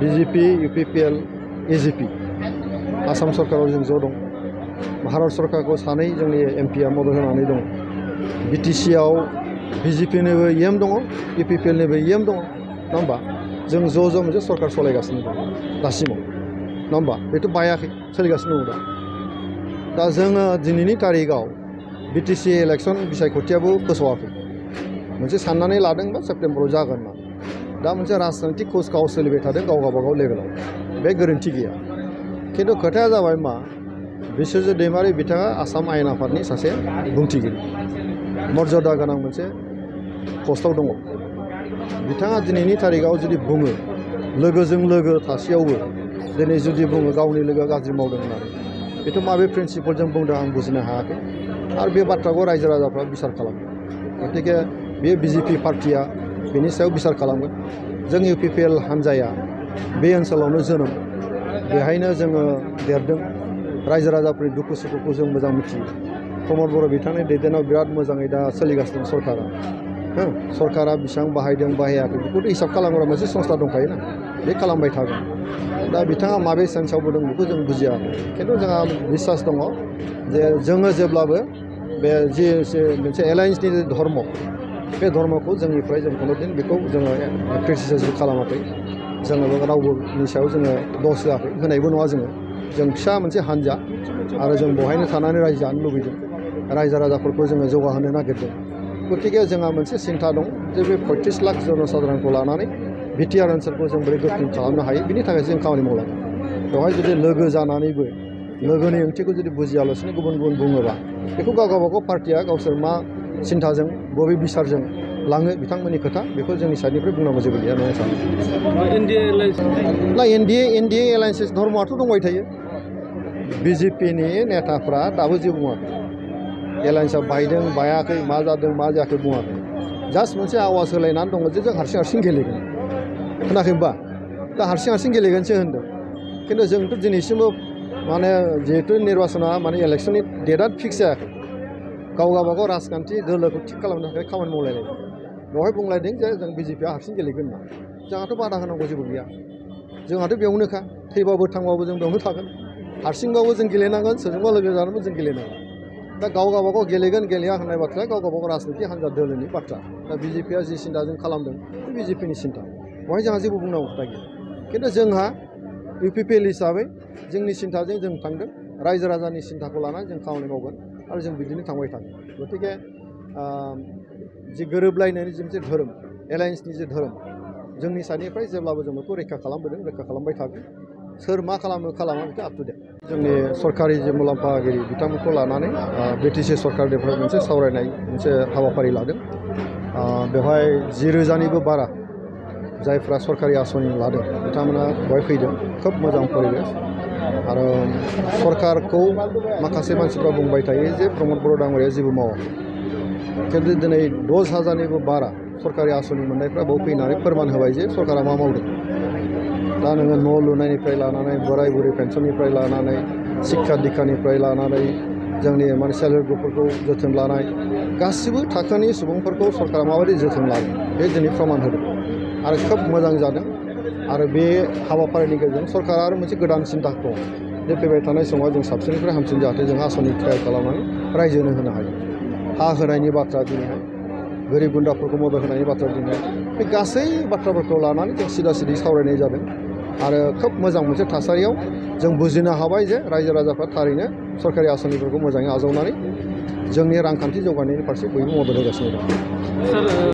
BJP, UPPL, AJP Assam सरकाराव जों ज' दं। भारत सरकारखौ सानै जोंनि एमपिआ मदद होनानै दं। BTC आव BJP निबो EM दङ, UPPL निबो EM दङ, नङा होमबा? जों ज' मोनसे सरकार सालायगासिनो दं दासिमाव, नङा होमबा? बेथ' बायाखै, सोलिगासिनो दं दा जोङो दिनैनि तारिखआव BTC इलेक्सन बिसायख'थियाबो फोसावाखै। मोनसे साननानै लादों बा सेप्तेम्बराव जागोन ना। दा मोनसे राजनितिक कुचकावाज सोलिबाय थादों गावगाबागाव लेभेलाव, बे गोरोन्थि गैया। खिन्थु खोथाया जाबाय मा, बिश्वजित दैमारि बिथाङा आसाम आयेन आफादनि सासे बुंथिगिरि, मर्यादा गोनां मोनसे पस्टआव दङ। बिथाङा दिनैनि तारिखआव जुदि बुङो, लोगोजों लोगो थासेयावबो दिनै जुदि बुङो गावनि लोगोआ गाज्रि मावदों होननानै, बेथ' माबे प्रिन्सिपलजों बुंदों आं बुजिनो हायाखै। आरो बे बाथ्राखौ रायजो राजाफ्रा बिसार खालामो। गतिके बे BJP पार्टिया बेनि सायाव बिसार खालामगोन। जों UPPL हान्जाया बे ओनसोलावनो जोनोम, बेहायनो जोङो देरदों। रायजो राजाफोरनि दुखु सुखुखौ जों मोजां मिथियो। प्रमद बर' बिथांनि दैदेननायाव बिराद मोजाङै दा सोलिगासिनो सरकारा। सरकारा बेसेबां बाहायदों बाहायाखै बेखौथ' हिसाब खालामग्रा मोनसे संस्था दंखायोना, बे खालामबाय थागोन। दा बिथाङा माबे सेन्सआव बुंदों बेखौ जों बुजियाखै। खिन्थु जोंहा बिसास दङ जे जोङो जेब्लाबो बे जि मोनसे एलायन्सनि धर्म, बे धर्मखौ जोंनिफ्राय जों खुनुदिन बेखौ जोङो क्रिटिसाइज खालामाखै। जोङो रावबोनि सायाव जोङो दस होआखै, होनायबो नङा जोङो। जों फिसा मोनसे हान्जा आरो जों बहायनो थानानै रायजो जानो लुबैदों। रायजो राजाफोरखौ जोङो जौगाहोनो नागिरदों। गतिके जोंहा मोनसे सिन्था दं जे बे 35 लाख जनसाधारनखौ लानानै बिटिआर ओनसोलखौ जों बोरै गोख्रों खालामनो हायो, बिनि थाखाय जों खामानि मावलांगोन। बेवहाय जुदि लोगो जानानैबो लोगोनि ओंथिखौ जुदि बुजियालासिनो गुबुन गुबुन बुङोबा, बेखौ गावबागाव पार्टिया गावसोर मा सिन्थाजों बबे बिसारजों लाङो बिथांमोननि खोथा, बेखौ जोंनि साइडनिफ्राय बुंनांगौ जेबो गैया होनना सानो। एनडिए एलायन्स धर्मआथ' दंबाय थायो। BJPनि नेताफ्रा दाबो जेबो बुङाखै। एलायन्सआ बायदों बायाखै, मा जादों मा जायाखै बुङाखै। जास्ट मोनसे आवाज होलायनानै दङ जे जों हारसिं गेलेगोन। खोनाखै होमबा? दा हारसिं गेलेगोनसो होनदों। खिन्थु जोंथ' दिनैसिमबो माने जिहेतु निर्बाचना माने इलेक्सननि डेटआ फिक्स जायाखै। गावगाबागाव राजखान्थि दोलोखौ थिग खालामनो थाखाय खामानि मावलायलायदों। बेवहाय बुंलायदों जे जों BJPआ हारसिं गेलेगोन होनना। जोंहाथ' बादा होनांगौ जेबो गैया। जोंहाथ' बेयावनोखा, थैबाबो थांबाबो जों बेयावनो थागोन। हारसिंबाबो जों गेलेनांगोन, सोरजोंबा लोगो जानानैबो जों गेलेनांगोन। दा गावगाबागाव गेलेगोन गेलेया होननाय बाथ्राया गावगाबागाव राजनितिक हान्जा दोलोनि बाथ्रा। दा BJPआ जि सिन्थाजों खालामदों बे BJPनि सिन्था। बेवहाय जोंहा जेबो बुंनांगौ खोथा गैया। खिन्थु जोंहा UPPL हिसाबै जोंनि सिन्थाजों जों थांदों। रायजो राजानि सिन्थाखौ लानानै जों खामानि मावगोन आरो जों बिदिनो थांबाय थागोन। गतिके जि गोरोबलायनायनि जि मोनसे धोरोम, एलायन्सनि जे धोरोम, जोंनि साइडनिफ्राय जेब्लाबो जों बेखौ रैखा खालामबोदों, रैखा खालामबाय थागोन। सोर मा खालामो खालामा बेखौ आप टु डेट। जोंनि सरकारि जे मुलाम्फागिरि बिथांमोनखौ लानानै BTC सरकारनिफ्राय मोनसे सावरायनाय मोनसे हाबाफारि लादों। बेवहाय 10,000निबो बारा जायफ्रा सरकारि आसनि लादों बिथांमोना बेवहाय फैदों। खोब मोजां परिबेस। आरो सरकारखौ माखासे मानसिफ्रा बुंबाय थायो जे प्रमद बर' दाङ'रिया जेबो मावाखै। खिन्थु दिनै 10,000निबो बारा सरकारि आसनि मोननायफ्रा बेयाव फैनानै फोरमान होबाय जे सरकारा मा मावदों। दा नोङो न' लुनायनिफ्राय लानानै, बोराय बुरै पेन्सननिफ्राय लानानै, शिक्षा दिक्षानिफ्राय लानानै, जोंनि माने सेल्फ हेल्प ग्रुपफोरखौ जोथोन लानाय, गासिबो थाखोनि सुबुंफोरखौ सरकारा माबायदि जोथोन लादों बे दिनै प्रमान होदों। आरो खोब मोजां जादों। आरो बे हाबाफारिनि गेजेरजों सरकारा आरो मोनसे गोदान सिन्था दं जे फैबाय थानाय समाव जों साबसिननिफ्राय हामसिन जाहाथे जों आसनि ट्राइ खालामनानै रायजोनो होनो हायो। हा होनायनि बाथ्रा दिनैहाय, गोरिब गुन्द्राफोरखौ मदद होनायनि बाथ्रा दिनै, बे गासै बाथ्राफोरखौ लानानै जों सिदा सिदि सावरायनाय जादों। आरो खोब मोजां मोनसे थासारियाव जों बुजिनो हाबाय जे रायजो राजाफ्रा थारैनो सरकारि आसनिफोरखौ मोजाङै आजावनानै जोंनि रांखान्थि जौगानायनि फारसे बयबो मदद होगासिनो दं।